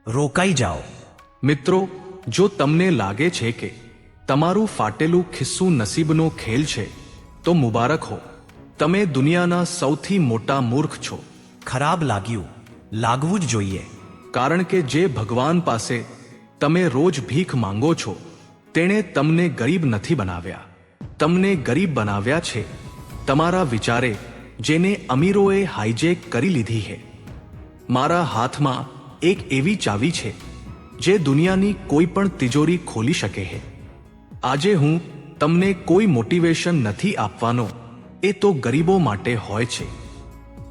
રોકાઈ જાઓ. મિત્રો, જો તમને લાગે છે કે તમારું ફાટેલું ખિસ્સું નસીબનો ખેલ છે તો મુબારક હો. તમે દુનિયાના સૌથી મોટા મૂર્ખ છો. ખરાબ લાગ્યું, લાગવું જ જોઈએ. કારણ કે જે ભગવાન પાસે તમે રોજ ભીખ માંગો છો તેણે તમને ગરીબ નથી બનાવ્યા. તમને ગરીબ બનાવ્યા છે તમારા વિચારે, જેને અમીરોએ હાઈજેક કરી લીધી છે. મારા હાથમાં એક એવી ચાવી છે જે દુનિયાની કોઈ પણ તિજોરી ખોલી શકે છે. આજે હું તમને કોઈ મોટિવેશન નથી આપવાનો, એ તો ગરીબો માટે હોય છે.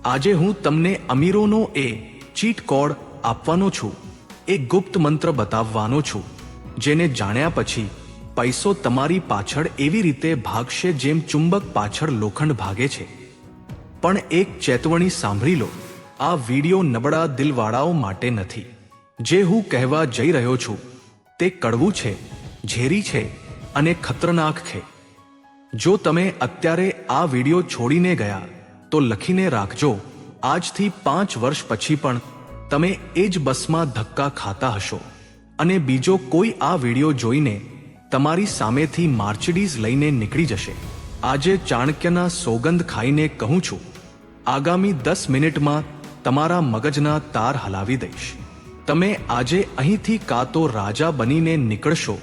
આજે હું તમને અમીરોનો એ ચીટ કોડ આપવાનો છું, એક ગુપ્ત મંત્ર બતાવવાનો છું, જેને જાણ્યા પછી પૈસો તમારી પાછળ એવી રીતે ભાગશે જેમ ચુંબક પાછળ લોખંડ ભાગે છે. પણ એક ચેતવણી સાંભળી લો, આ વિડિયો નબળા દિલવાળાઓ માટે નથી. જે હું કહેવા જઈ રહ્યો છું તે કડવું છે, ઝેરી છે અને ખતરનાક છે. જો તમે અત્યારે આ વિડિયો છોડીને ગયા તો લખીને રાખજો, આજથી 5 વર્ષ પછી પણ તમે એ જ બસમાં ધક્કા ખાતા હશો અને બીજો કોઈ આ વિડિયો જોઈને તમારી સામેથી માર્સિડીઝ લઈને નીકળી જશે. આજે ચાણક્યના સોગંદ ખાઈને કહું છું, આગામી 10 મિનિટમાં તમારા મગજના તાર હલાવી દઈશ. તમે આજે અહીંથી કાં તો રાજા બનીને નીકળશો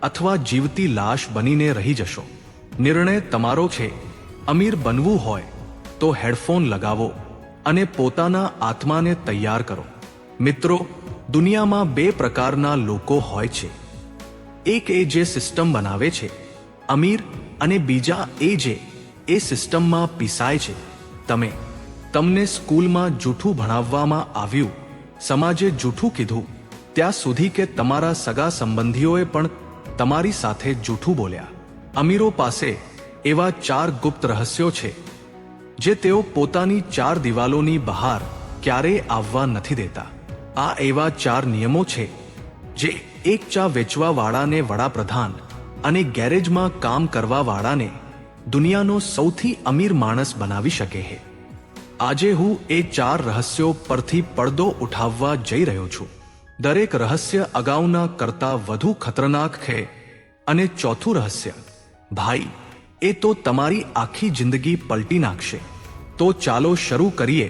અથવા જીવતી લાશ બનીને રહી જશો. નિર્ણય તમારો છે. અમીર બનવું હોય તો હેડફોન લગાવો અને પોતાના આત્માને તૈયાર કરો. મિત્રો, દુનિયામાં 2 પ્રકારના લોકો હોય છે. એક એ જે સિસ્ટમ બનાવે છે, અમીર, અને બીજા એ જે એ સિસ્ટમમાં પીસાય છે. તમને સ્કૂલમાં જૂઠું ભણાવવામાં આવ્યું, સમાજે જૂઠું કીધું, ત્યાં સુધી કે તમારા સગા સંબંધીઓએ પણ તમારી સાથે જૂઠું બોલ્યા. અમીરો પાસે એવા 4 ગુપ્ત રહસ્યો છે જે તેઓ પોતાની 4 દિવાલોની બહાર ક્યારેય આવવા નથી દેતા. આ એવા 4 નિયમો છે જે એક ચા વેચવાવાળાને વડાપ્રધાન અને ગેરેજમાં કામ કરવાવાળાને દુનિયાનો સૌથી અમીર માણસ બનાવી શકે છે. આજે હું એ 4 રહસ્યો પરથી પડદો ઉઠાવવા જઈ રહ્યો છું. દરેક રહસ્ય અગાઉના કરતાં વધુ ખતરનાક છે. અને ચોથું રહસ્ય, ભાઈ, એ તો તમારી આખી જિંદગી પલટી નાખશે. તો ચાલો શરૂ કરીએ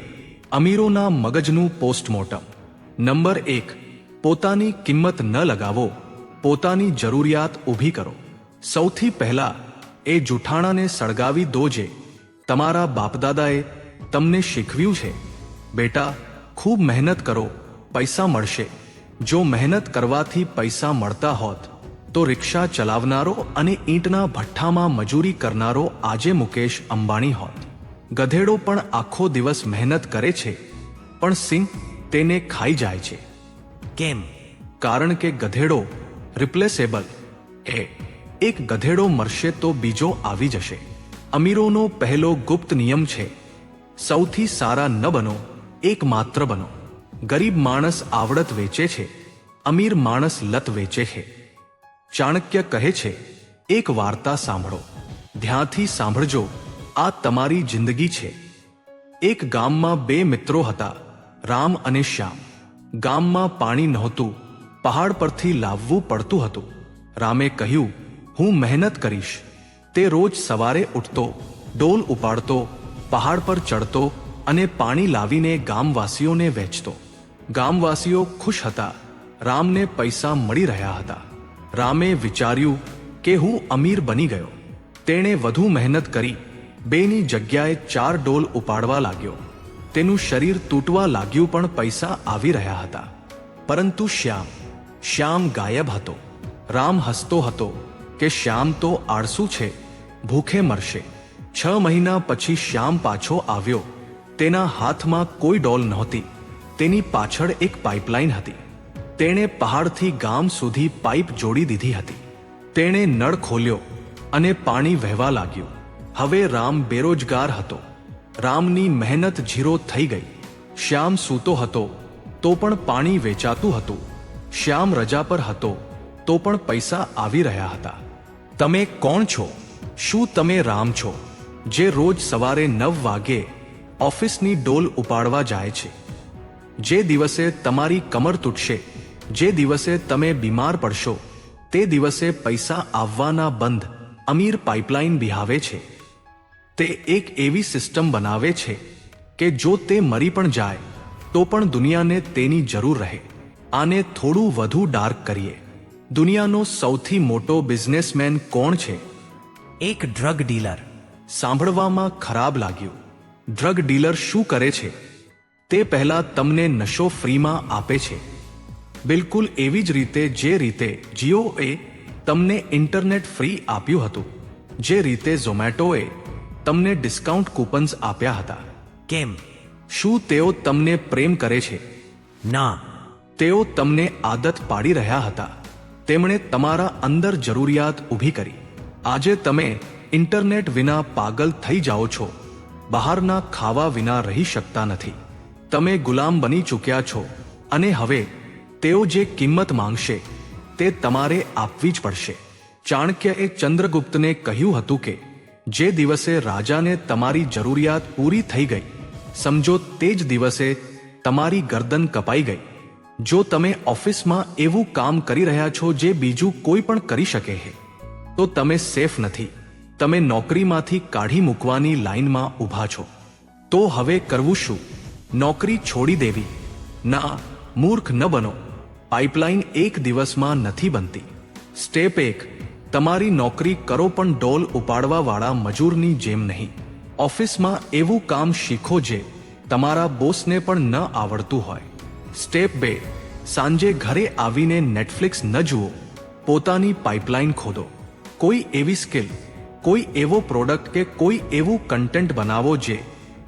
અમીરોના મગજનું પોસ્ટમોર્ટમ. નંબર 1, પોતાની કિંમત ન લગાવો, પોતાની જરૂરિયાત ઊભી કરો. સૌથી પહેલા એ જૂઠાણાને સળગાવી દો જે તમારા બાપદાદાએ તમને શીખવ્યું છે. બેટા, ખૂબ મહેનત કરો, પૈસા મળશે. જો મહેનત કરવાથી પૈસા મળતા હોત તો રિક્ષા ચલાવનારો અને ઈંટના ભઠ્ઠામાં મજૂરી કરનારો આજે મુકેશ અંબાણી હોત. ગધેડો પણ આખો દિવસ મહેનત કરે છે, પણ સિંહ તેને ખાઈ જાય છે. કેમ? કારણ કે ગધેડો રિપ્લેસેબલ છે. એક ગધેડો મરશે તો બીજો આવી જશે. અમીરોનો પહેલો ગુપ્ત નિયમ છે, સૌથી સારા ન બનો, એકમાત્ર બનો. ગરીબ માણસ આવડત વેચે છે, અમીર માણસ લત વેચે છે. ચાણક્ય કહે છે, એક વાર્તા સાંભળો, ધ્યાનથી સાંભળજો, આ તમારી જિંદગી છે. એક ગામમાં 2 મિત્રો હતા, રામ અને શ્યામ. ગામમાં પાણી નહોતું, પહાડ પરથી લાવવું પડતું હતું. રામે કહ્યું, હું મહેનત કરીશ. તે રોજ સવારે ઉઠતો, ડોલ ઉપાડતો, પહાડ પર ચડતો અને પાણી લાવીને ગામવાસીઓને વહેંચતો. ગામવાસીઓ ખુશ હતા, રામને પૈસા મળી રહ્યા હતા. રામે વિચાર્યું કે હું અમીર બની ગયો. તેણે વધુ મહેનત કરી, 2ની જગ્યાએ 4 ડોલ ઉપાડવા લાગ્યો. તેનું શરીર તૂટવા લાગ્યું પણ પૈસા આવી રહ્યા હતા. પરંતુ શ્યામ ગાયબ હતો. રામ હસતો હતો કે શ્યામ તો આળસુ છે, ભૂખે મરશે. 6 મહિના પછી શ્યામ પાછો આવ્યો. તેના હાથમાં કોઈ ડોલ નહોતી, તેની પાછળ એક પાઇપલાઇન હતી. તેણે પહાડથી ગામ સુધી પાઇપ જોડી દીધી હતી. તેણે નળ ખોલ્યો અને પાણી વહેવા લાગ્યું. હવે રામ બેરોજગાર હતો. રામની મહેનત ઝીરો થઈ ગઈ. શ્યામ સૂતો હતો તો પણ પાણી વેચાતું હતું. શ્યામ રજા પર હતો તો પણ પૈસા આવી રહ્યા હતા. તમે કોણ છો? શું તમે રામ છો જે રોજ સવારે 9 વાગે ઓફિસની ડોલ ઉપાડવા જાય છે? જે દિવસે તમારી કમર તૂટશે જે દિવસે તમે બીમાર પડશો તે દિવસે પૈસા આવવાના બંધ અમીર પાઇપલાઇન બિહાવે છે. તે એક એવી સિસ્ટમ બનાવે છે કે જો તે મરી પણ જાય તો પણ દુનિયાને તેની જરૂર રહે. આને થોડું વધુ ડાર્ક કરીએ. દુનિયાનો સૌથી મોટો બિઝનેસમેન કોણ છે? એક ડ્રગ ડીલર. સાંભળવામાં ખરાબ લાગ્યું. ડ્રગ ડીલર શું કરે છે? તે પહેલા તમને નશો ફ્રીમાં આપે છે. બિલકુલ એવી જ રીતે જે રીતે જીઓએ તમને ઇન્ટરનેટ ફ્રી આપ્યું હતું, જે રીતે ઝોમેટોએ તમને ડિસ્કાઉન્ટ કૂપન્સ આપ્યા હતા. કેમ? શું તેઓ તમને પ્રેમ કરે છે? ના. તેઓ તમને આદત પાડી રહ્યા હતા. તેમણે તમારા અંદર જરૂરિયાત ઊભી કરી. આજે તમે ઇન્ટરનેટ વિના પાગલ થઈ જાઓ છો. બહારના ખાવા વિના રહી શકતા નથી. તમે ગુલામ બની ચૂક્યા છો અને હવે તેઓ જે કિંમત માંગશે તે તમારે આપવી જ પડશે. ચાણક્યએ ચંદ્રગુપ્તને કહ્યું હતું કે જે દિવસે રાજાને તમારી જરૂરિયાત પૂરી થઈ ગઈ, સમજો તે જ દિવસે તમારી ગરદન કપાઈ ગઈ. જો તમે ઓફિસમાં એવું કામ કરી રહ્યા છો જે બીજું કોઈ પણ કરી શકે છે, તો તમે સેફ નથી. તમે નોકરીમાંથી કાઢી મૂકવાની લાઇનમાં ઊભા છો. તો હવે કરવું શું? નોકરી છોડી દેવી? ના, મૂર્ખ ન બનો. પાઇપલાઇન એક દિવસમાં નથી બનતી. સ્ટેપ 1, તમારી નોકરી કરો પણ ડોલ ઉપાડવાવાળા મજૂરની જેમ નહીં. ઓફિસમાં એવું કામ શીખો જે તમારા બોસને પણ ન આવડતું હોય. સ્ટેપ 2, સાંજે ઘરે આવીને નેટફ્લિક્સ ન જુઓ, પોતાની પાઇપલાઇન ખોદો. કોઈ એવી સ્કિલ, કોઈ એવો પ્રોડક્ટ કે કોઈ એવું કન્ટેન્ટ બનાવો જે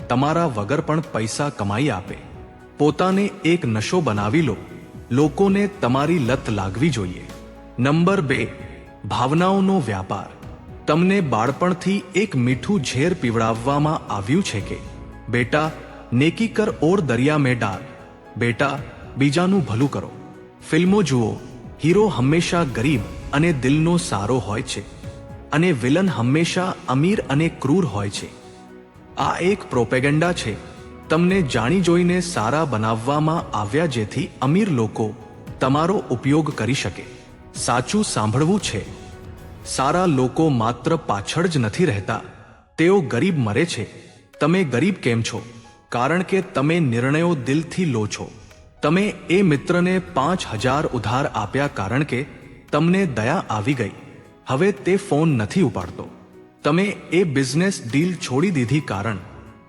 તમારા વગર પણ પૈસા કમાઈ આપે. પોતાને એક નશો બનાવી લો. લોકોને તમારી લત લાગવી જોઈએ. નંબર 2, ભાવનાઓનો વ્યાપાર. તમને બાળપણથી એક મીઠું ઝેર પીવડાવવામાં આવ્યું છે કે બેટા નેકી કર ઓર દરિયા મેં ડાલ. બેટા બીજાનું ભલું કરો. ફિલ્મો જુઓ. હીરો હંમેશા ગરીબ અને દિલનો સારો હોય છે અને વિલન હંમેશા અમીર અને ક્રૂર હોય છે. આ એક પ્રોપેગેન્ડા છે. તમને જાણી જોઈને સારા બનાવવામાં આવ્યા જેથી અમીર લોકો તમારો ઉપયોગ કરી શકે. સાચું સાંભળવું છે. સારા લોકો માત્ર પાછળ જ નથી રહેતા, તેઓ ગરીબ મરે છે. તમે ગરીબ કેમ છો? કારણ કે તમે નિર્ણયો દિલથી લો છો. તમે એ મિત્રને 5,000 ઉધાર આપ્યા કારણ કે તમને દયા આવી ગઈ. હવે તે ફોન નથી ઉપાડતો. તમે એ બિઝનેસ ડીલ છોડી દીધી કારણ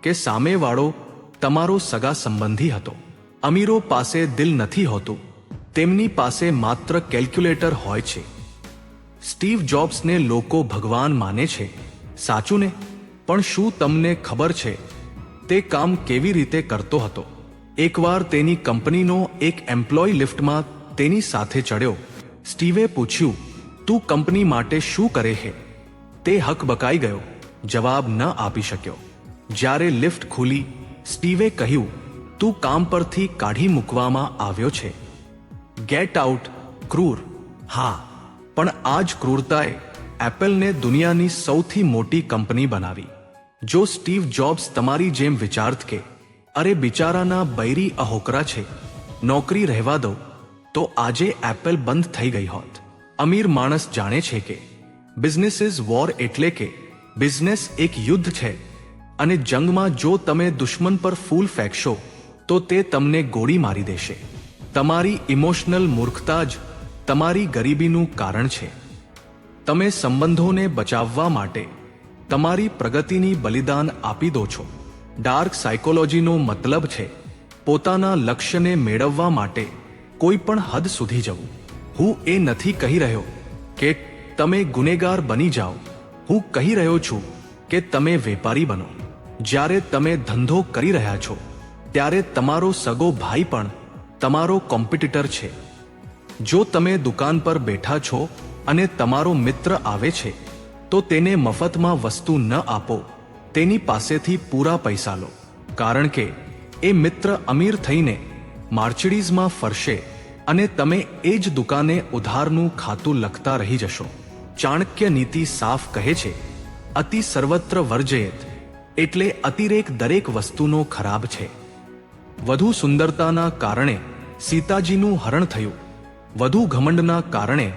કે સામેવાળો તમારો સગા સંબંધી હતો. અમીરો પાસે દિલ નથી હોતું, તેમની પાસે માત્ર કેલ્ક્યુલેટર હોય છે. સ્ટીવ જોબ્સને લોકો ભગવાન માને છે, સાચું ને? પણ શું તમને ખબર છે તે કામ કેવી રીતે કરતો હતો? એકવાર તેની કંપનીનો એક એમ્પ્લોય લિફ્ટમાં તેની સાથે ચડ્યો. સ્ટીવે પૂછ્યું, તું કંપની માટે શું કરે છે? તે હકબકાઈ ગયો, જવાબ ન આપી શક્યો. જ્યારે લિફ્ટ ખુલી, સ્ટીવે કહ્યું, તું કામ પરથી કાઢી મૂકવામાં આવ્યો છે. ગેટ આઉટ, ક્રૂર. હા, પણ આ જ ક્રૂરતાએ એપલને દુનિયાની સૌથી મોટી કંપની બનાવી. જો સ્ટીવ જોબ્સ તમારી જેમ વિચારત કે અરે બિચારાના બૈરી અહોકરા છે, નોકરી રહેવા દો, તો આજે એપલ બંધ થઈ ગઈ હોત. અમીર માણસ જાણે છે કે બિઝનેસ ઇઝ વોર, એટલે કે બિઝનેસ એક યુદ્ધ છે અને જંગમાં જો તમે દુશ્મન પર ફૂલ ફેંકશો તો તે તમને ગોળી મારી દેશે. તમારી ઇમોશનલ મૂર્ખતા જ તમારી ગરીબીનું કારણ છે. તમે સંબંધોને બચાવવા માટે તમારી પ્રગતિની બલિદાન આપી દો છો. ડાર્ક સાયકોલોજીનો મતલબ છે પોતાના લક્ષ્યને મેળવવા માટે કોઈ પણ હદ સુધી જવું. હું એ નથી કહી રહ્યો કે તમે ગુનેગાર બની જાઓ. હું કહી રહ્યો છું કે તમે વેપારી બનો. જ્યારે તમે ધંધો કરી રહ્યા છો ત્યારે તમારો સગો ભાઈ પણ તમારો કોમ્પિટિટર છે. જો તમે દુકાન પર બેઠા છો અને તમારો મિત્ર આવે છે તો તેને મફતમાં વસ્તુ ન આપો, તેની પાસેથી પૂરા પૈસા લો. કારણ કે એ મિત્ર અમીર થઈને માર્સિડીઝમાં ફરશે અને તમે એ જ દુકાને ઉધારનું ખાતું લખતા રહી જશો. ચાણક્ય નીતિ સાફ કહે છે, અતિ સર્વત્ર વર્જયેત, એટલે અતિરેક દરેક વસ્તુનો ખરાબ છે. વધુ સુંદરતાના કારણે સીતાજીનું હરણ થયું, વધુ ઘમંડના કારણે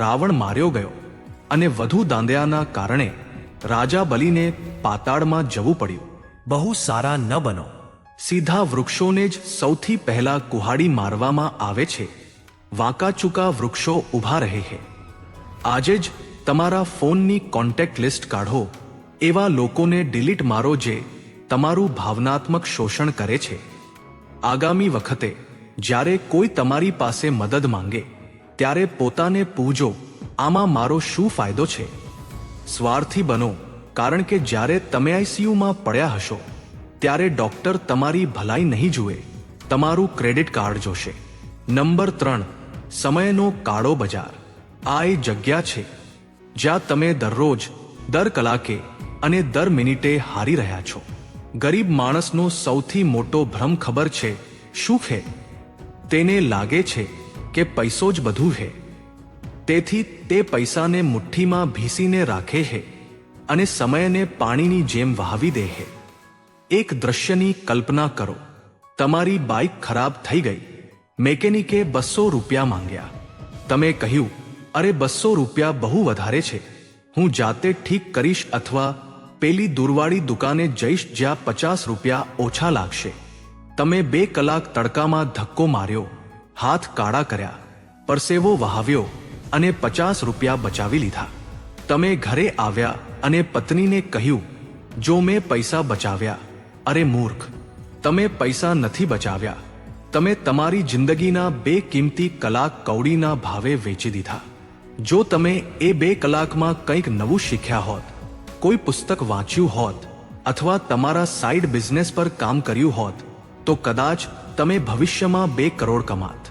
રાવણ માર્યો ગયો અને વધુ દાંધ્યાના કારણે રાજા બલિને પાતાળમાં જવું પડ્યું. બહુ સારા ન બનો. સીધા વૃક્ષોને જ સૌથી પહેલા કુહાડી મારવામાં આવે છે. વાંકા ચૂકા વૃક્ષો ઊભા રહે છે. આજે જ તમારા ફોનની કોન્ટેક્ટ લિસ્ટ કાઢો. એવા લોકોને ડિલીટ મારો જે તમારું ભાવનાત્મક શોષણ કરે છે. આગામી વખતે જ્યારે કોઈ તમારી પાસે મદદ માંગે ત્યારે પોતાને પૂછો, આમાં મારો શું ફાયદો છે? સ્વાર્થી બનો, કારણ કે જ્યારે તમે આઈસીયુમાં પડ્યા હશો ત્યારે ડોક્ટર તમારી ભલાઈ નહીં જુએ, તમારું ક્રેડિટ કાર્ડ જોશે. નંબર 3, સમયનો કાળો બજાર. આ એ જગ્યા છે જ્યાં તમે દરરોજ, દર કલાકે અને દર મિનિટે હારી રહ્યા છો. ગરીબ માણસનો સૌથી મોટો ભ્રમ ખબર છે શું છે? તેને લાગે છે કે પૈસો જ બધું છે. તેથી તે પૈસાને મુઠ્ઠીમાં ભીસીને રાખે છે અને સમયને પાણીની જેમ વહાવી દે છે. એક દ્રશ્યની કલ્પના કરો. તમારી બાઇક ખરાબ થઈ ગઈ. મેકેનિકે 200 રૂપિયા માંગ્યા. તમે કહ્યું, અરે 200 રૂપિયા બહુ વધારે છે, હું જાતે ઠીક કરીશ અથવા પેલી દૂરવાળી દુકાને જઈશ જ્યાં 50 રૂપિયા ઓછા લાગશે. તમે 2 કલાક તડકામાં ધક્કો માર્યો, હાથ કાળા કર્યા, પરસેવો વહાવ્યો અને 50 રૂપિયા બચાવી લીધા. તમે ઘરે આવ્યા અને પત્નીને કહ્યું, જો મેં પૈસા બચાવ્યા. અરે મૂર્ખ, તમે પૈસા નથી બચાવ્યા, તમે તમારી જિંદગીના 2 કિંમતી કલાક કૌડીના ભાવે વેચી દીધા. જો તમે એ 2 કલાકમાં કંઈક નવું શીખ્યા હોત, કોઈ પુસ્તક વાંચ્યું હોત અથવા તમારા સાઇડ બિઝનેસ પર કામ કર્યું હોત તો કદાચ તમે ભવિષ્યમાં 2 કરોડ કમાત.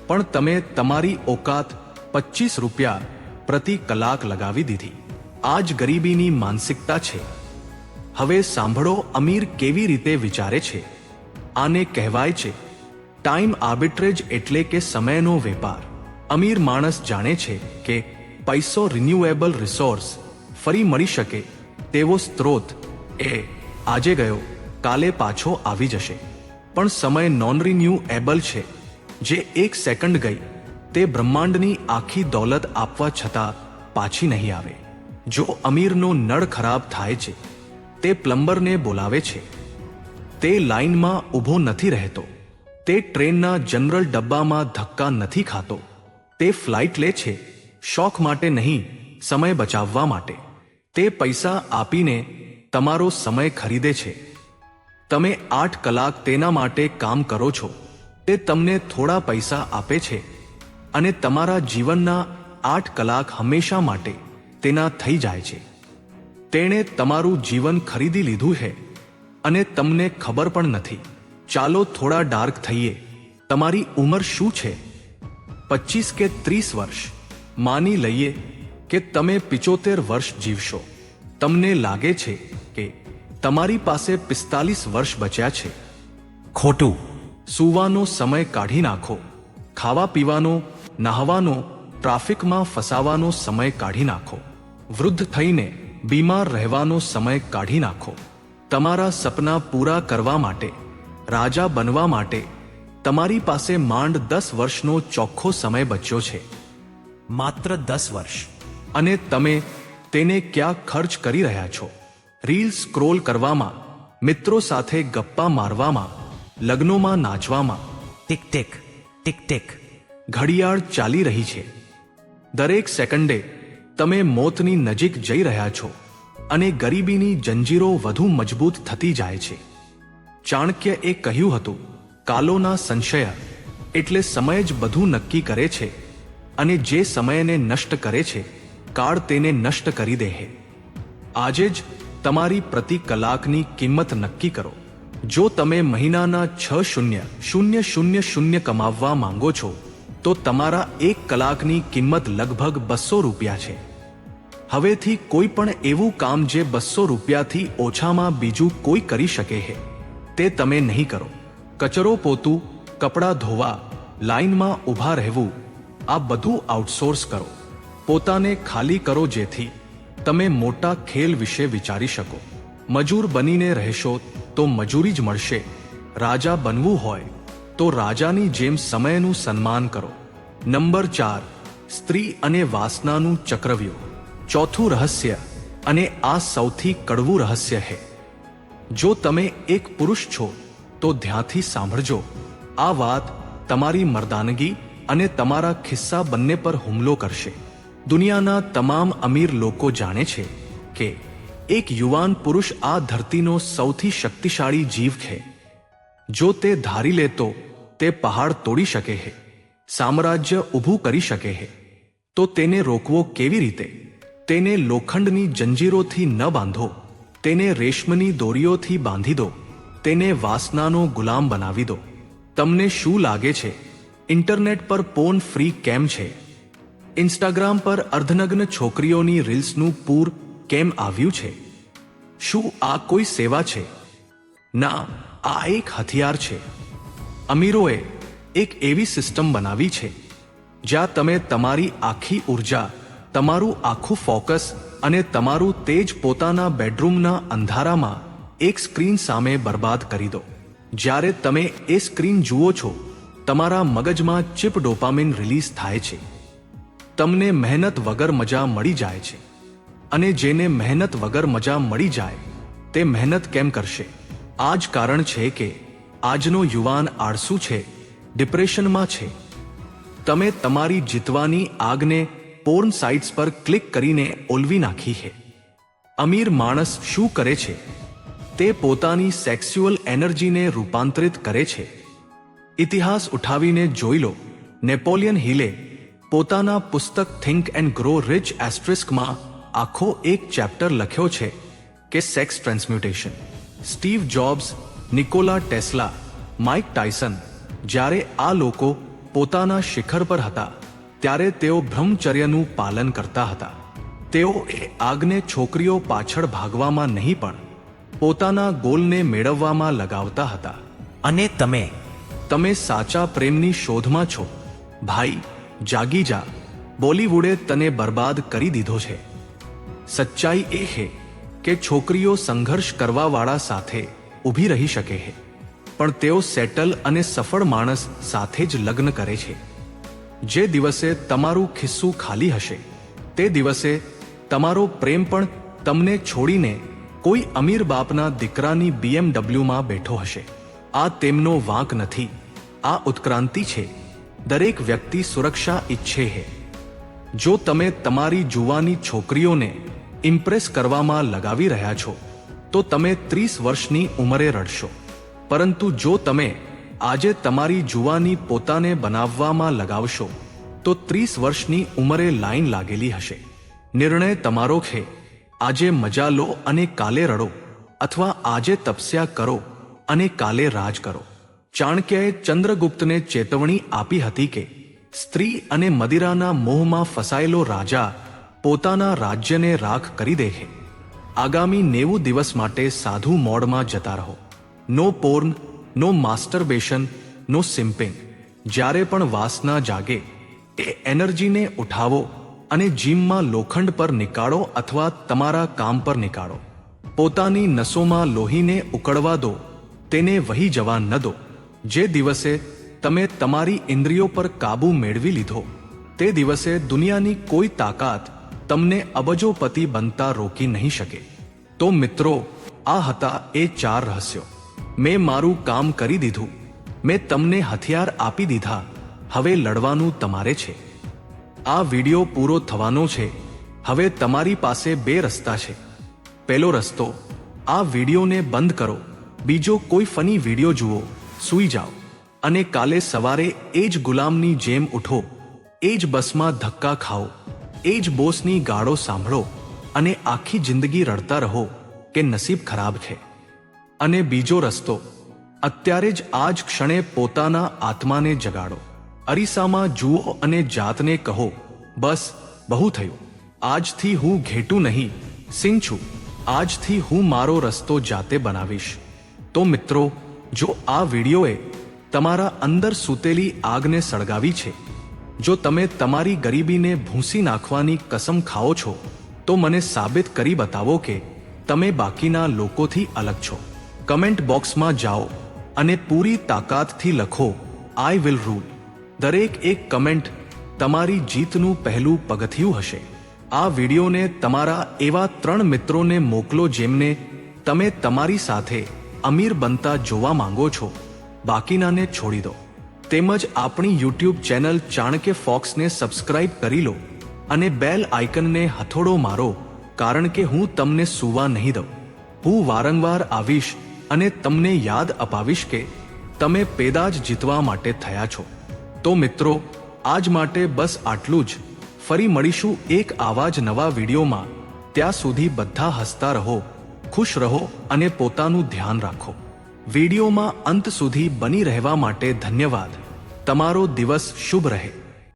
પણ તમે તમારી ઓકાત 25 રૂપિયા પ્રતિ કલાક લગાવી દીધી. આ જ ગરીબીની માનસિકતા છે. હવે સાંભળો અમીર કેવી રીતે વિચારે છે. આને કહેવાય છે ટાઈમ આર્બિટ્રેજ, એટલે કે સમયનો વેપાર. અમીર માણસ જાણે છે કે પૈસો રિન્યુએબલ રિસોર્સ, ફરી મળી શકે તેવો સ્ત્રોત. એ આજે ગયો, કાલે પાછો આવી જશે. પણ સમય નોન રિન્યુએબલ છે. જે 1 સેકન્ડ ગઈ તે બ્રહ્માંડની આખી દોલત આપવા છતાં પાછી નહીં આવે. જો અમીરનો નળ ખરાબ થાય છે, તે પ્લમ્બરને બોલાવે છે. તે લાઇનમાં ઊભો નથી રહેતો. તે ટ્રેનના જનરલ ડબ્બામાં ધક્કા નથી ખાતો. તે ફ્લાઇટ લે છે શોખ માટે નહીં, સમય બચાવવા માટે. તે પૈસા આપીને તમારો સમય ખરીદે છે. તમે 8 કલાક તેના માટે કામ કરો છો, તે તમને થોડા પૈસા આપે છે અને તમારા જીવનના 8 કલાક હંમેશા માટે તેના થઈ જાય છે. તેણે તમારું જીવન ખરીદી લીધું છે અને તમને ખબર પણ નથી. ચાલો થોડા ડાર્ક થઈએ. તમારી ઉંમર શું છે? 25 કે 30 વર્ષ? માની લઈએ કે તમે 75 વર્ષ જીવશો. તમને લાગે છે કે તમારી પાસે 45 વર્ષ બચ્યા છે. ખોટું. સૂવાનો સમય કાઢી નાખો. ખાવા પીવાનો, નહાવાનો, ટ્રાફિકમાં ફસાવાનો સમય કાઢી નાખો. વૃદ્ધ થઈને બીમાર રહેવાનો સમય કાઢી નાખો. તમારા સપના પૂરા કરવા માટે, રાજા બનવા માટે તમારી પાસે માંડ 10 વર્ષનો ચોખ્ખો સમય બચ્યો છે. માત્ર 10 વર્ષ. અને તમે તેને ક્યાં ખર્ચ કરી રહ્યા છો? રીલ સ્ક્રોલ કરવામાં, મિત્રો સાથે ગપ્પા મારવામાં, લગ્નોમાં નાચવામાં. Tick tick tick tick. ઘડિયાળ ચાલી રહી છે. દરેક સેકન્ડે તમે મોતની નજીક જઈ રહ્યા છો અને ગરીબીની જંજીરો વધુ મજબૂત થતી જાય છે. ચાણક્યએ કહ્યું હતું, કાલોના સંશય, એટલે સમય જ બધું નક્કી કરે છે અને જે સમયને નષ્ટ કરે છે, કાળ તેને નષ્ટ કરી દે છે. આજે જ તમારી પ્રતિ કલાકની કિંમત નક્કી કરો. જો તમે મહિનાના 6,000,000 કમાવવા માંગો છો તો તમારા 1 કલાકની કિંમત લગભગ 200 રૂપિયા છે. હવેથી કોઈ પણ એવું કામ જે 200 રૂપિયાથી ઓછામાં બીજું કોઈ કરી શકે છે તે તમે નહીં કરો. કચરો પોતું, કપડાં ધોવા, લાઇનમાં ઊભા રહેવું, આ બધું આઉટસોર્સ કરો. પોતાને ખાલી કરો જેથી તમે મોટા ખેલ વિશે વિચારી શકો. મજૂર બનીને રહેશો તો મજૂરી જ મળશે. રાજા બનવું હોય તો રાજાની જેમ સમયનું સન્માન કરો. નંબર 4, સ્ત્રી અને વાસનાનું ચક્રવ્યૂહ. ચોથું રહસ્ય, અને આ સૌથી કડવું રહસ્ય છે. જો તમે એક પુરુષ છો તો ધ્યાનથી સાંભળજો. આ વાત તમારી મર્દાનગી અને તમારા ખિસ્સા બંને પર હુમલો કરશે. દુનિયાના તમામ અમીર લોકો જાણે છે કે એક યુવાન પુરુષ આ ધરતીનો સૌથી શક્તિશાળી જીવ છે. જો તે ધારી લે તો તે પહાડ તોડી શકે છે, સામ્રાજ્ય ઊભું કરી શકે છે. તો તેને રોકવો કેવી રીતે? તેને લોખંડની જંજીરોથી ન બાંધો, તેને રેશમની દોરીઓથી બાંધી દો, તેને વાસનાનો ગુલામ બનાવી દો. તમને શું લાગે છે ઇન્ટરનેટ પર પોર્ન ફ્રી કેમ છે? ઇન્સ્ટાગ્રામ પર અર્ધનગ્ન છોકરીઓની રીલ્સનું પૂર કેમ આવ્યું છે? શું આ કોઈ સેવા છે? ના, આ એક હથિયાર છે. અમીરોએ એક એવી સિસ્ટમ બનાવી છે જ્યાં તમે તમારી આખી ઉર્જા, તમારું આખું ફોકસ અને તમારું તેજ પોતાના બેડરૂમના અંધારામાં એક સ્ક્રીન સામે બરબાદ કરી દો. જ્યારે તમે એ સ્ક્રીન જુઓ છો, તમારા મગજમાં ચિપ ડોપામિન રિલીઝ થાય છે. તમને મહેનત વગર મજા મળી જાય છે. અને જેને મહેનત વગર મજા મળી જાય તે મહેનત કેમ કરશે? આ જ કારણ છે કે આજનો યુવાન આળસુ છે, ડિપ્રેશનમાં છે. તમે તમારી જીતવાની આગને પોર્ન સાઇટ્સ પર ક્લિક કરીને ઓલવી નાખી છે. અમીર માણસ શું કરે છે? તે પોતાની સેક્સ્યુઅલ એનર્જીને રૂપાંતરિત કરે છે. ઇતિહાસ ઉઠાવીને જોઈ લો. નેપોલિયન હિલે પોતાના પુસ્તક થિંક એન્ડ ગ્રો રિચ એસ્ટ્રિસ્કમાં આખો એક ચેપ્ટર લખ્યો છે કે sex transmutation. Steve Jobs, Nikola Tesla, Mike Tyson, જ્યારે આ લોકો પોતાના શિખર પર હતા ત્યારે તેઓ બ્રહ્મચર્યનું પાલન કરતા હતા. તેઓ એ આગને છોકરીઓ પાછળ ભાગવામાં નહીં પણ પોતાના ગોલને મેળવવામાં લગાવતા હતા. અને તમે સાચા પ્રેમની શોધમાં છો. ભાઈ, જાગી જા. બોલિવૂડે તને બરબાદ કરી દીધો છે. સચ્ચાઈ એ છે કે છોકરીઓ સંઘર્ષ કરવાવાળા સાથે ઊભી રહી શકે છે, પણ તેઓ સેટલ અને સફળ માણસ સાથે જ લગ્ન કરે છે. જે દિવસે તમારું ખિસ્સું ખાલી હશે તે દિવસે તમારો પ્રેમ પણ તમને છોડીને કોઈ અમીર બાપના દીકરાની BMWમાં બેઠો હશે. આ તેમનો વાંક નથી, આ ઉત્ક્રાંતિ છે. દરેક વ્યક્તિ સુરક્ષા ઈચ્છે છે. જો તમે તમારી જુવાની છોકરીઓને ઇમ્પ્રેસ કરવામાં લગાવી રહ્યા છો તો તમે 30 વર્ષની ઉંમરે રડશો. પરંતુ જો તમે આજે તમારી જુવાની પોતાને બનાવવામાં લગાવશો તો 30 વર્ષની ઉંમરે લાઈન લાગેલી હશે. નિર્ણય તમારો છે. આજે મજા લો અને કાલે રડો, અથવા આજે તપસ્યા કરો અને કાલે રાજ કરો. ચાણક્યએ ચંદ્રગુપ્તને ચેતવણી આપી હતી કે સ્ત્રી અને મદિરાના મોહમાં ફસાયેલો રાજા પોતાના રાજ્યને રાખ કરી દે છે. આગામી 90 દિવસ માટે સાધુ મોડમાં જતા રહો. નો પોર્ન, નો માસ્ટરબેશન, નો સિમ્પિંગ. જ્યારે પણ વાસના જાગે એ એનર્જીને ઉઠાવો અને જીમમાં લોખંડ પર નીકાળો અથવા તમારા કામ પર નીકાળો. પોતાની નસોમાં લોહીને ઉકળવા દો, તેને વહી જવા ન દો. જે દિવસે તમે તમારી ઇન્દ્રિયો પર કાબૂ મેળવી લીધો તે દિવસે દુનિયાની કોઈ તાકાત તમને અબજોપતિ બનતા રોકી નહીં શકે. તો મિત્રો, આ હતા એ 4 રહસ્યો. મેં મારું કામ કરી દીધું. મેં તમને હથિયાર આપી દીધા. હવે લડવાનું તમારે છે. આ વિડિયો પૂરો થવાનો છે. હવે તમારી પાસે 2 રસ્તા છે. પહેલો રસ્તો, આ વિડિયોને બંધ કરો, બીજો કોઈ ફની વિડિયો જુઓ, સૂઈ જાઓ અને કાલે સવારે એ જ ગુલામની જેમ ઉઠો, એ જ બસમાં ધક્કા ખાઓ, એ જ બોસની ગાળો સાંભળો અને આખી જિંદગી રડતા રહો કે નસીબ ખરાબ છે. અને બીજો રસ્તો, અત્યારે જ આ જ ક્ષણે પોતાના આત્માને જગાડો. અરીસામાં જુઓ અને જાતને કહો, બસ બહુ થયું. આજથી હું ઘેટું નહીં, સિંહ છું. આજથી હું મારો રસ્તો જાતે બનાવીશ. તો મિત્રો, જો આ વિડિયોએ તમારા અંદર સૂતેલી આગને સળગાવી છે, જો તમે તમારી ગરીબીને ભૂંસી નાખવાની કસમ ખાઓ છો, તો મને સાબિત કરી બતાવો કે તમે બાકીના લોકોથી અલગ છો. કમેન્ટ બોક્સમાં જાઓ અને પૂરી તાકાતથી લખો, આઈ વિલ રૂલ. દરેક એક કમેન્ટ તમારી જીતનું પહેલું પગથિયું હશે. આ વિડીયોને તમારા એવા 3 મિત્રોને મોકલો જેમને તમે તમારી સાથે અમીર બનતા જોવા માંગો છો. બાકીનાને છોડી દો. તેમજ આપણી યુટ્યુબ ચેનલ ચાણક્ય ફોક્સને સબસ્ક્રાઇબ કરી લો અને બેલ આઇકનને હથોડો મારો, કારણ કે હું તમને સૂવા નહીં દઉં. હું વારંવાર આવીશ અને તમને યાદ અપાવીશ કે તમે પેદા જ જીતવા માટે થયા છો. તો મિત્રો, આજ માટે બસ આટલું જ. ફરી મળીશું એક આવા જ નવા વિડીયોમાં. ત્યાં સુધી બધા હસતા રહો, ખુશ રહો અને પોતાનું ધ્યાન રાખો. વિડીયોમાં અંત સુધી બની રહેવા માટે ધન્યવાદ. તમારો દિવસ શુભ રહે.